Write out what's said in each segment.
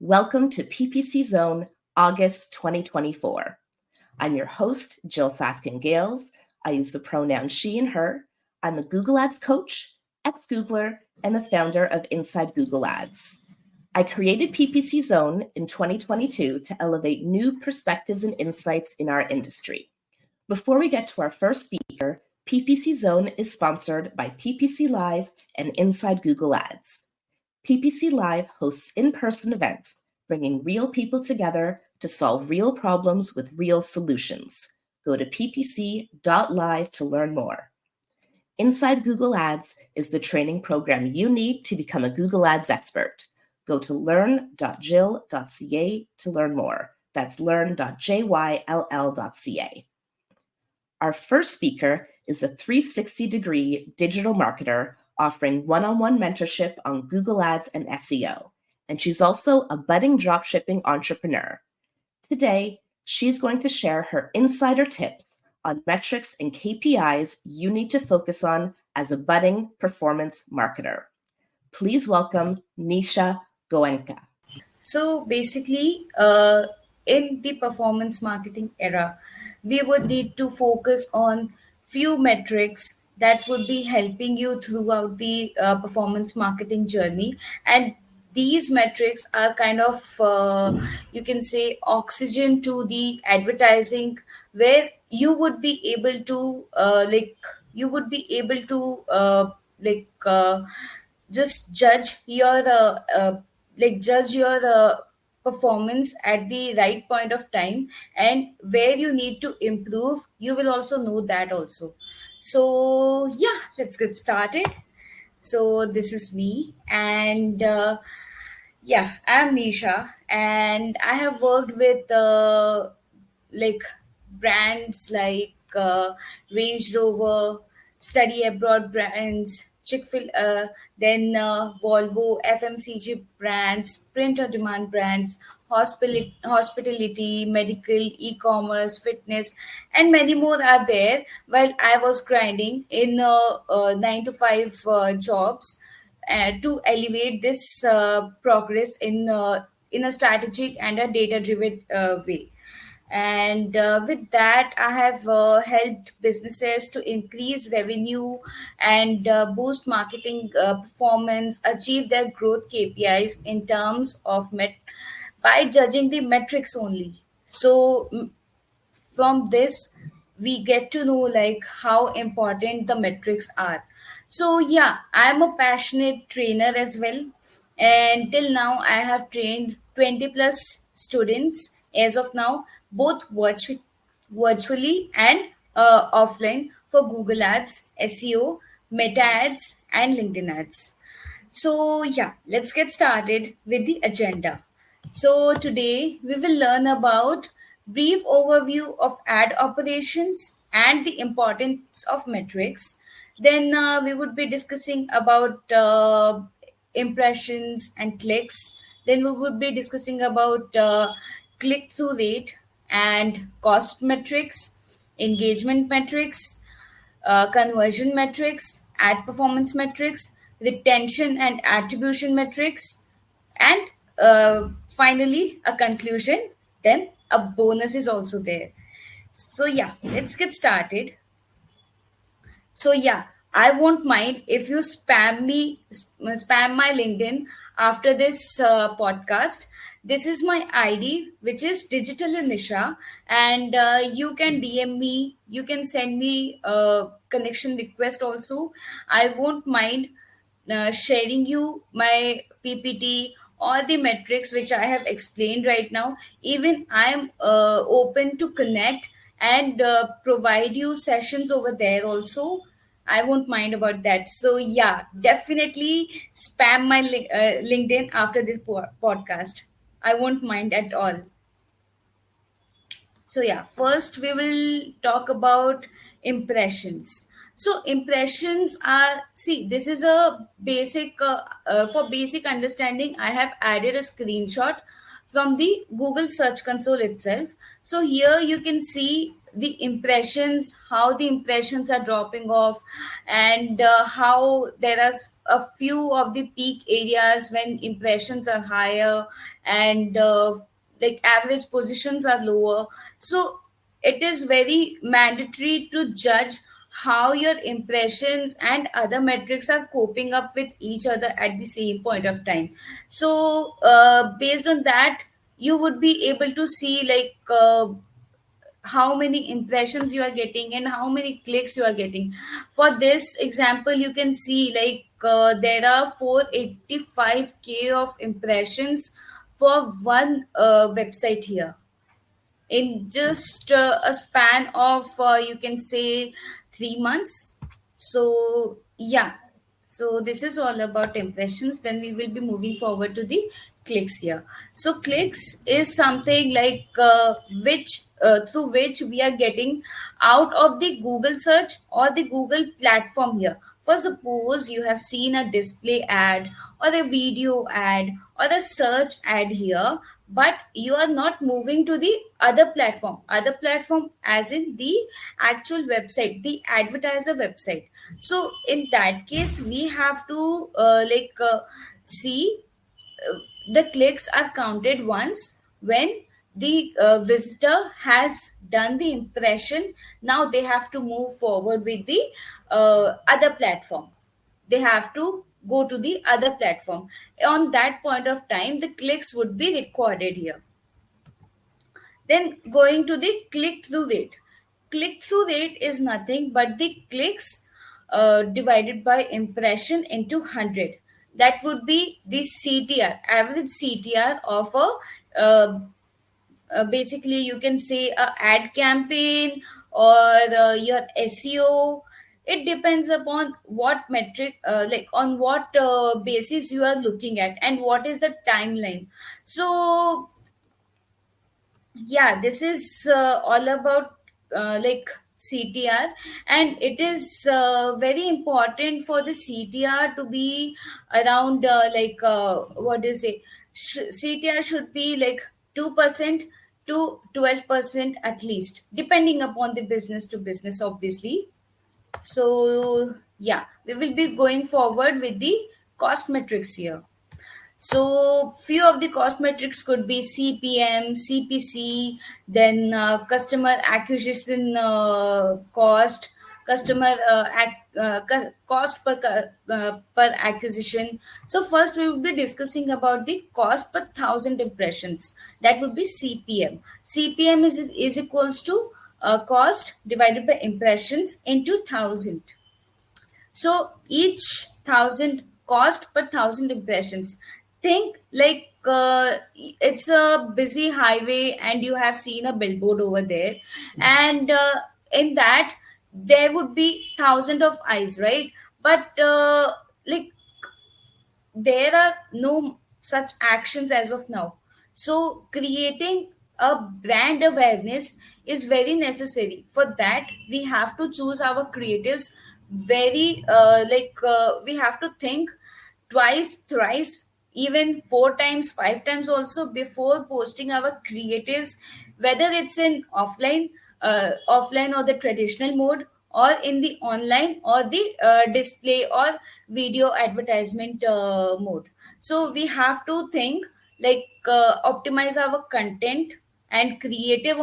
Welcome to PPC Zone August 2024. I'm your host, Jill Faskin-Gales. I use the pronouns she and her. I'm a Google Ads coach, ex-Googler, and the founder of Inside Google Ads. I created PPC Zone in 2022 to elevate new perspectives and insights in our industry. Before we get to our first speaker, PPC Zone is sponsored by PPC Live and Inside Google Ads. PPC Live hosts in-person events, bringing real people together to solve real problems with real solutions. Go to ppc.live to learn more. Inside Google Ads is the training program you need to become a Google Ads expert. Go to learn.jill.ca to learn more. That's learn.jyll.ca. Our first speaker is a 360-degree digital marketer offering one-on-one mentorship on Google Ads and SEO. And she's also a budding dropshipping entrepreneur. Today, she's going to share her insider tips on metrics and KPIs you need to focus on as a budding performance marketer. Please welcome Nisha Goenka. So basically, in the performance marketing era, we would need to focus on few metrics that would be helping you throughout the performance marketing journey. And these metrics are kind of, you can say, oxygen to the advertising, where you would be able to, like, just judge your performance at the right point of time, and where you need to improve, you will also know that also. So yeah, let's get started. So this is me, and yeah, I'm Nisha, and I have worked with like brands like Range Rover, study abroad brands, Chick-fil-A, then Volvo, FMCG brands, print on demand brands, hospitality, medical, e-commerce, fitness, and many more are there. While I was grinding in 9 to 5 jobs to elevate this progress in a strategic and a data driven way. And with that, I have helped businesses to increase revenue and boost marketing performance, achieve their growth KPIs in terms of by judging the metrics only. So from this, we get to know like how important the metrics are. So yeah, I'm a passionate trainer as well, and till now I have trained 20 plus students as of now, both virtually and offline, for Google Ads, SEO, Meta Ads, and LinkedIn Ads. So, yeah, let's get started with the agenda. So, today we will learn about brief overview of ad operations and the importance of metrics. Then we would be discussing about impressions and clicks. Then we would be discussing about click-through rate and cost metrics, engagement metrics, conversion metrics, ad performance metrics, retention and attribution metrics, and finally a conclusion. Then a bonus is also there. So yeah, let's get started. So yeah, I won't mind if you spam my LinkedIn after this podcast. This is my ID, which is Digital Nisha, and you can DM me. You can send me a connection request also. I won't mind sharing you my PPT or the metrics which I have explained right now. Even I am open to connect and provide you sessions over there also. I won't mind about that. So yeah, definitely spam my LinkedIn after this podcast. I won't mind at all. So yeah, first we will talk about impressions. So impressions are, see, this is a basic for basic understanding. I have added a screenshot from the Google Search Console itself. So here you can see the impressions, how the impressions are dropping off, and how there are a few of the peak areas when impressions are higher, and like average positions are lower. So it is very mandatory to judge how your impressions and other metrics are coping up with each other at the same point of time. So based on that, you would be able to see like how many impressions you are getting and how many clicks you are getting. For this example, you can see like there are 485K of impressions for one website here in just a span of you can say 3 months. So yeah, so this is all about impressions. Then we will be moving forward to the clicks here. So clicks is something like which through which we are getting out of the Google search or the Google platform here. For suppose you have seen a display ad or a video ad or a search ad here, but you are not moving to the other platform as in the actual website, the advertiser website. So in that case, we have to see the clicks are counted once when the visitor has done the impression. Now they have to move forward with the other platform. They have to go to the other platform. On that point of time, the clicks would be recorded here. Then going to the click through rate. Click through rate is nothing but the clicks divided by impression into 100. That would be the CTR, average CTR of a basically you can say a ad campaign or your SEO. It depends upon what metric, like on what basis you are looking at and what is the timeline. So yeah, this is all about like CTR, and it is very important for the CTR to be around what do you say, CTR should be like 2% to 12% at least, depending upon the business to business, obviously. So yeah, we will be going forward with the cost metrics here. So few of the cost metrics could be CPM, CPC, then customer acquisition cost, customer cost per acquisition. So first we will be discussing about the cost per thousand impressions. That would be CPM. CPM is equals to cost divided by impressions into thousand. So each thousand cost per thousand impressions. Think like it's a busy highway and you have seen a billboard over there, and in that there would be thousand of eyes, right? But like there are no such actions as of now. So creating a brand awareness is very necessary. For that, we have to choose our creatives very we have to think twice, thrice, even 4 times, 5 times also before posting our creatives, whether it's in offline or the traditional mode, or in the online or the display or video advertisement mode. So we have to think like optimize our content and creative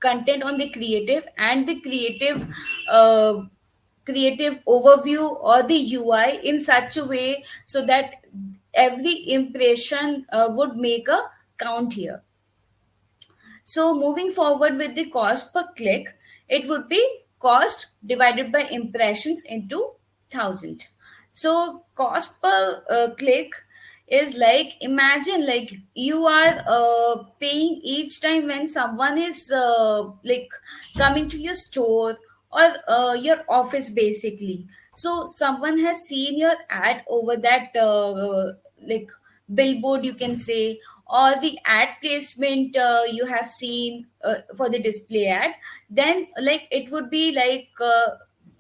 content on the creative and the creative overview or the UI in such a way so that every impression would make a count here. So moving forward with the cost per click, it would be cost divided by impressions into 1,000. So cost per click is like, imagine like you are paying each time when someone is like coming to your store or your office basically. So someone has seen your ad over that like billboard, you can say, or the ad placement you have seen for the display ad. Then like it would be like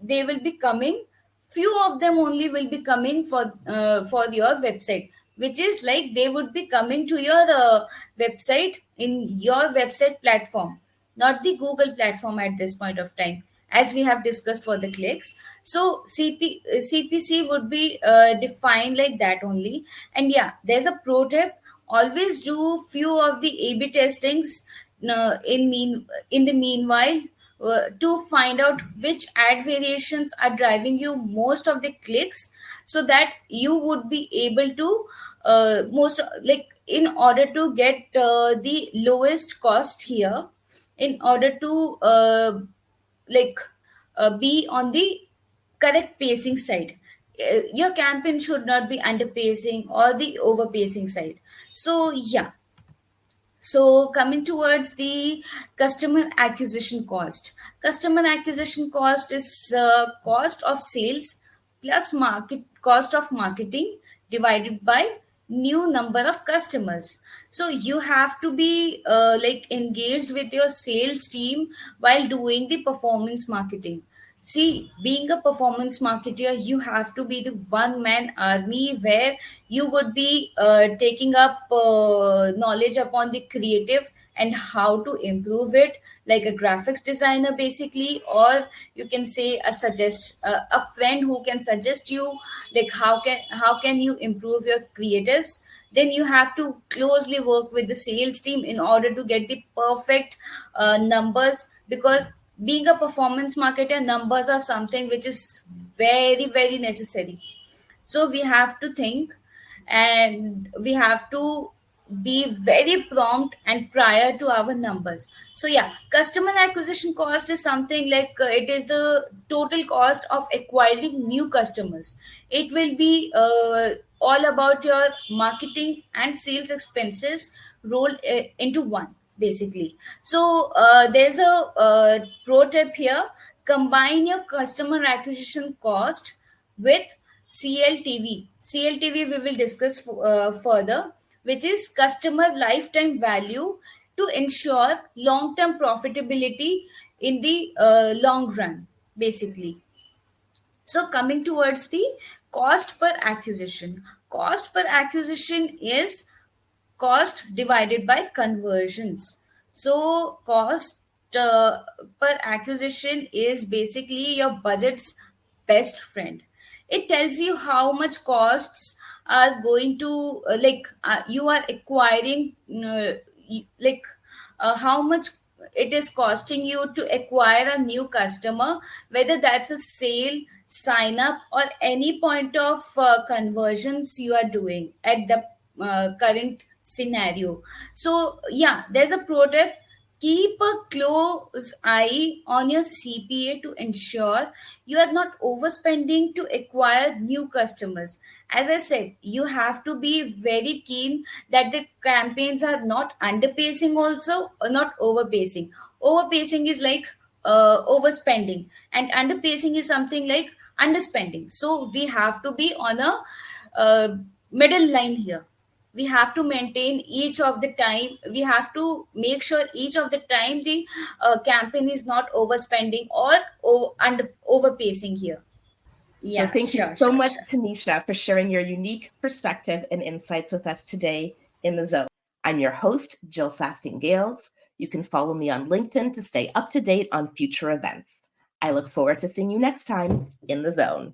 they will be coming, few of them only will be coming for your website, which is like they would be coming to your website in your website platform. not the Google platform at this point of time, as we have discussed for the clicks. So CPC would be defined like that only. And yeah, there's a pro tip: always do few of the A/B testings in the meanwhile, to find out which ad variations are driving you most of the clicks, so that you would be able to most like in order to get the lowest cost here, in order to like be on the correct pacing side. Your campaign should not be under pacing or the over pacing side. So yeah, so coming towards the customer acquisition cost. Customer acquisition cost is cost of sales plus market cost of marketing divided by new number of customers. So you have to be like engaged with your sales team while doing the performance marketing. See, being a performance marketer, you have to be the one man army where you would be taking up knowledge upon the creative and how to improve it, like a graphics designer basically, or you can say a friend who can suggest you like how can you improve your creatives. Then you have to closely work with the sales team in order to get the perfect numbers, because being a performance marketer, numbers are something which is very very necessary. So we have to think, and we have to be very prompt and prior to our numbers. So yeah, customer acquisition cost is something like it is the total cost of acquiring new customers. It will be all about your marketing and sales expenses rolled into one basically. So there's a pro tip here: combine your customer acquisition cost with CLTV. CLTV we will discuss further, which is customer lifetime value, to ensure long term profitability in the long run, basically. So, coming towards the cost per acquisition. Cost per acquisition is cost divided by conversions. So cost per acquisition is basically your budget's best friend. It tells you how much costs are going to you are acquiring like how much it is costing you to acquire a new customer, whether that's a sale, sign up, or any point of conversions you are doing at the current scenario. So yeah, there's a pro tip: keep a close eye on your CPA to ensure you are not overspending to acquire new customers. As I said, you have to be very keen that the campaigns are not underpacing also, or not overpacing. Overpacing is like overspending, and underpacing is something like underspending. So we have to be on a middle line here. We have to maintain each of the time, we have to make sure each of the time the campaign is not overspending or overpacing here. So Yeah, thank you sure, so sure, much, sure. Tanisha, for sharing your unique perspective and insights with us today in the Zone. I'm your host, Jill Saskin Gales. You can follow me on LinkedIn to stay up to date on future events. I look forward to seeing you next time in the Zone.